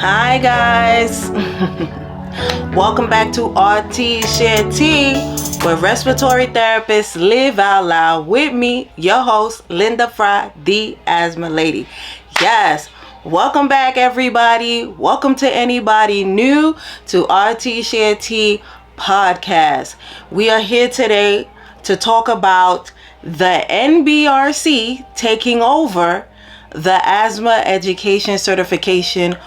Hi guys. Welcome back to RTs Share Tea, where respiratory therapists live out loud with me, your host, Linda Fry, the Asthma Lady. Yes, welcome back everybody. Welcome to anybody new to RTs Share Tea podcast. We are here today to talk about the NBRC taking over the Asthma Education Certification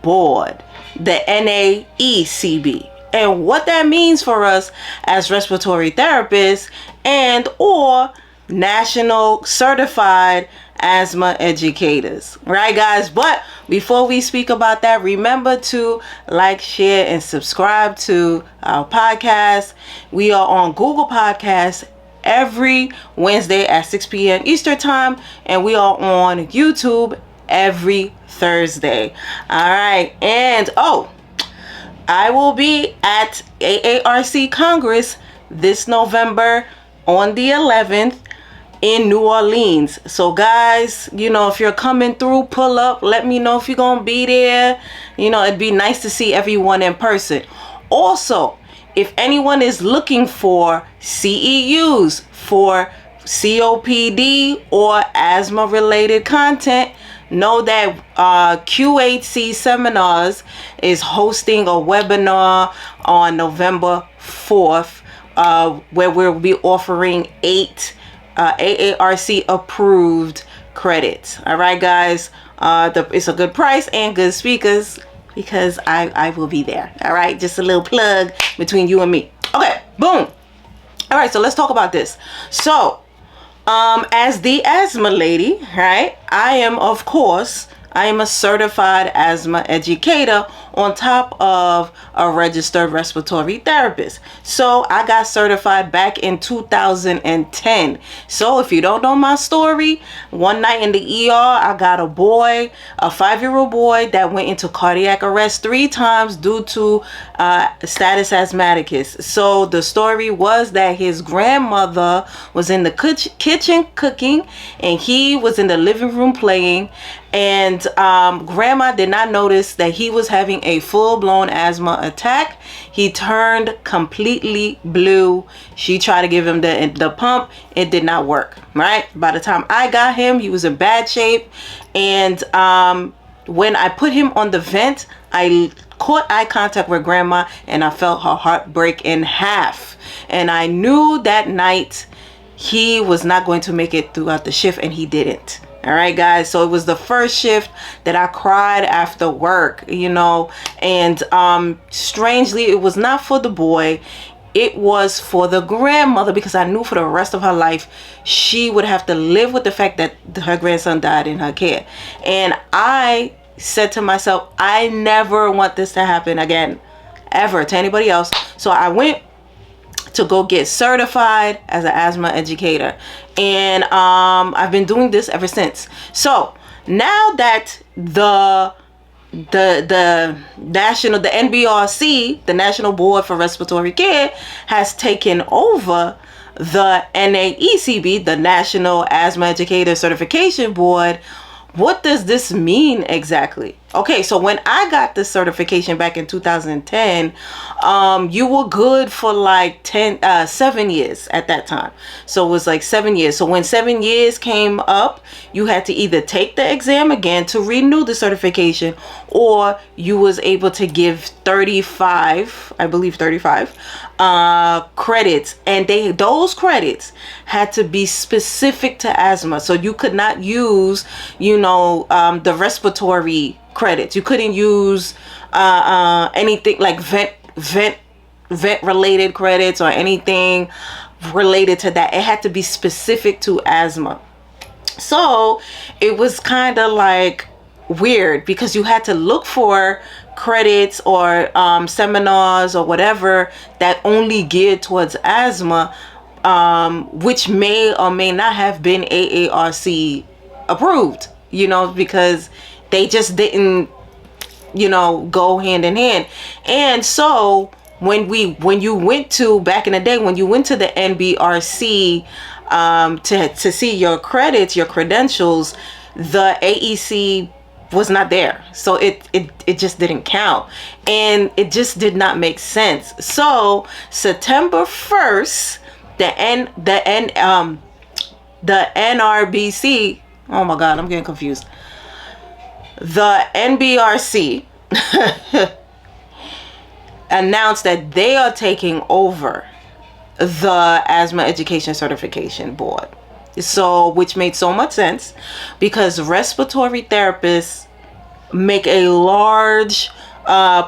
Board, the NAECB, and what that means for us as respiratory therapists and or national certified asthma educators, right guys? But before we speak about that, remember to like, share, and subscribe to our podcast. We are on Google Podcasts every Wednesday at 6 p.m. Eastern Time, and we are on YouTube every Thursday. All right, and I will be at AARC Congress this November on the 11th in New Orleans. So guys, if you're coming through, pull up, let me know if you're gonna be there. It'd be nice to see everyone in person. Also, if anyone is looking for CEUs for COPD or asthma related content, know that QHC Seminars is hosting a webinar on November 4th where we'll be offering 8 AARC approved credits. All right guys, it's a good price and good speakers, because I will be there. All right, just a little plug between you and me. Okay, boom. All right, so let's talk about this. So as the asthma lady, right, I am a certified asthma educator on top of a registered respiratory therapist. So I got certified back in 2010. So if you don't know my story, one night in the ER, I got a 5-year-old boy that went into cardiac arrest 3 times due to status asthmaticus. So the story was that his grandmother was in the kitchen cooking and he was in the living room playing, and grandma did not notice that he was having a full-blown asthma attack. He turned completely blue. She tried to give him the pump. It did not work, right? By the time I got him, he was in bad shape. And when I put him on the vent, I caught eye contact with grandma and I felt her heart break in half. And I knew that night he was not going to make it throughout the shift, and he didn't. All right, guys. So it was the first shift that I cried after work, and strangely, it was not for the boy. It was for the grandmother, because I knew for the rest of her life, she would have to live with the fact that her grandson died in her care. And I said to myself, I never want this to happen again, ever, to anybody else. So I went to go get certified as an asthma educator, and I've been doing this ever since. So now that the NBRC, the National Board for Respiratory Care, has taken over the NAECB, the National Asthma Educator Certification Board, what does this mean exactly? Okay, so when I got the certification back in 2010, you were good for like 7 years at that time. So it was like 7 years. So when 7 years came up, you had to either take the exam again to renew the certification, or you was able to give 35 credits, and those credits had to be specific to asthma. So you could not use, the respiratory credits. You couldn't use anything like vent related credits or anything related to that. It had to be specific to asthma. So it was kind of like weird, because you had to look for credits or seminars or whatever that only geared towards asthma, which may or may not have been AARC approved, because they just didn't, go hand in hand. And so when you went to, back in the day, when you went to the NBRC to see your credits, your credentials, the AEC was not there. So it just didn't count, and it just did not make sense. So September 1st, the NRBC, oh my God, I'm getting confused. The NBRC announced that they are taking over the Asthma Education Certification Board. So, which made so much sense because respiratory therapists make a large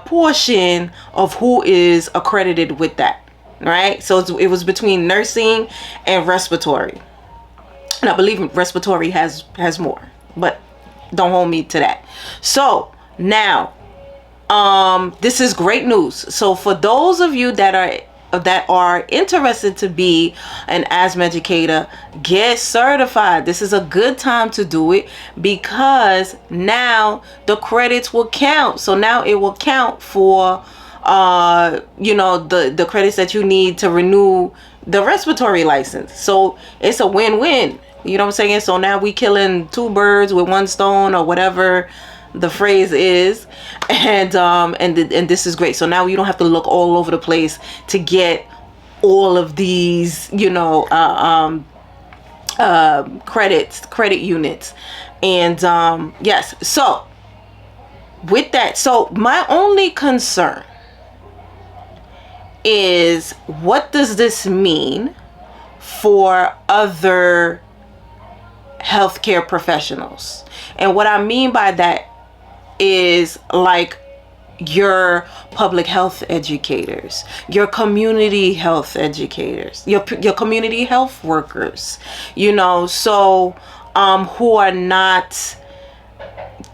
portion of who is accredited with that, right? So it was between nursing and respiratory. And I believe respiratory has more, but don't hold me to that. So now, this is great news. So for those of you that are interested to be an asthma educator, get certified. This is a good time to do it because now the credits will count. So now it will count for the credits that you need to renew the respiratory license. So it's a win-win. You know what I'm saying? So now we killing two birds with one stone, or whatever the phrase is, and this is great. So now you don't have to look all over the place to get all of these credit units. And yes, so with that, so my only concern is, what does this mean for other healthcare professionals? And what I mean by that is like your public health educators, your community health educators, your community health workers, so who are not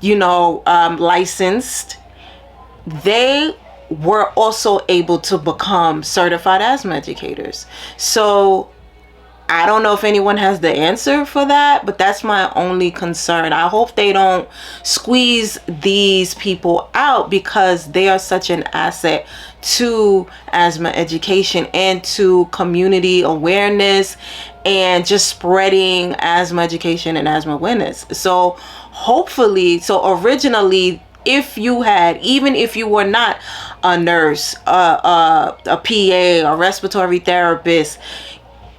licensed. They were also able to become certified asthma educators. So I don't know if anyone has the answer for that, but that's my only concern. I hope they don't squeeze these people out because they are such an asset to asthma education and to community awareness and just spreading asthma education and asthma awareness. So hopefully, originally, even if you were not a nurse, a PA, a respiratory therapist,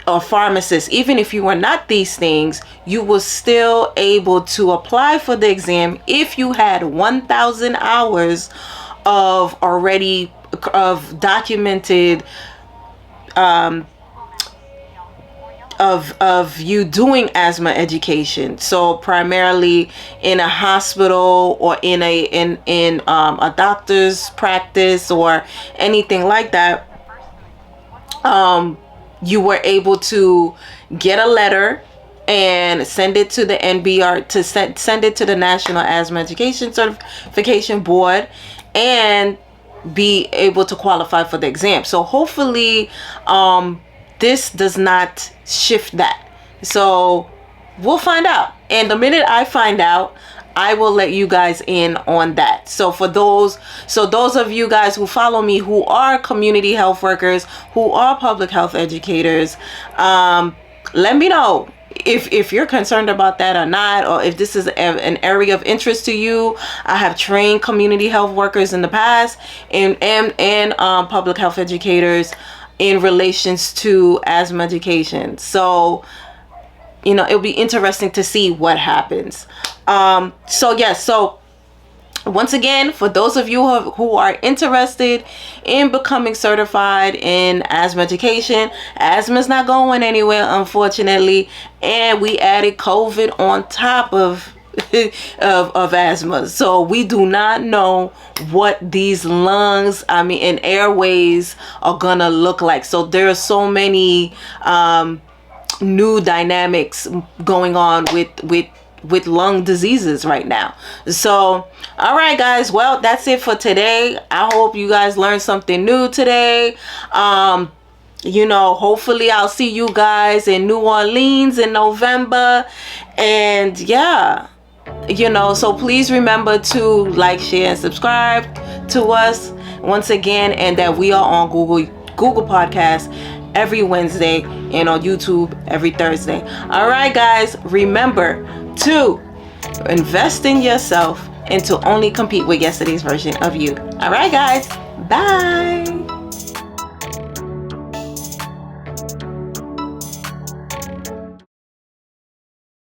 or pharmacist, even if you were not these things, you were still able to apply for the exam if you had 1,000 hours of documented of you doing asthma education. So primarily in a hospital or in a doctor's practice or anything like that. You were able to get a letter and send it to the NBR to send it to the National Asthma Education Certification Board and be able to qualify for the exam. So hopefully this does not shift that. So we'll find out. And the minute I find out, I will let you guys in on that. So those of you guys who follow me, who are community health workers, who are public health educators, let me know if you're concerned about that or not, or if this is an area of interest to you. I have trained community health workers in the past and public health educators in relations to asthma education. So it'll be interesting to see what happens. So once again, for those of you who are interested in becoming certified in asthma education, asthma is not going anywhere, unfortunately, and we added COVID on top of asthma. So we do not know what these lungs, and airways are gonna look like. So there are so many new dynamics going on with lung diseases right now. So all right guys, well, that's it for today. I hope you guys learned something new today. Hopefully I'll see you guys in New Orleans in November. And yeah, so please remember to like, share, and subscribe to us once again, and that we are on Google Podcasts every Wednesday and on YouTube every Thursday. All right guys, remember to invest in yourself and to only compete with yesterday's version of you. All right, guys. Bye.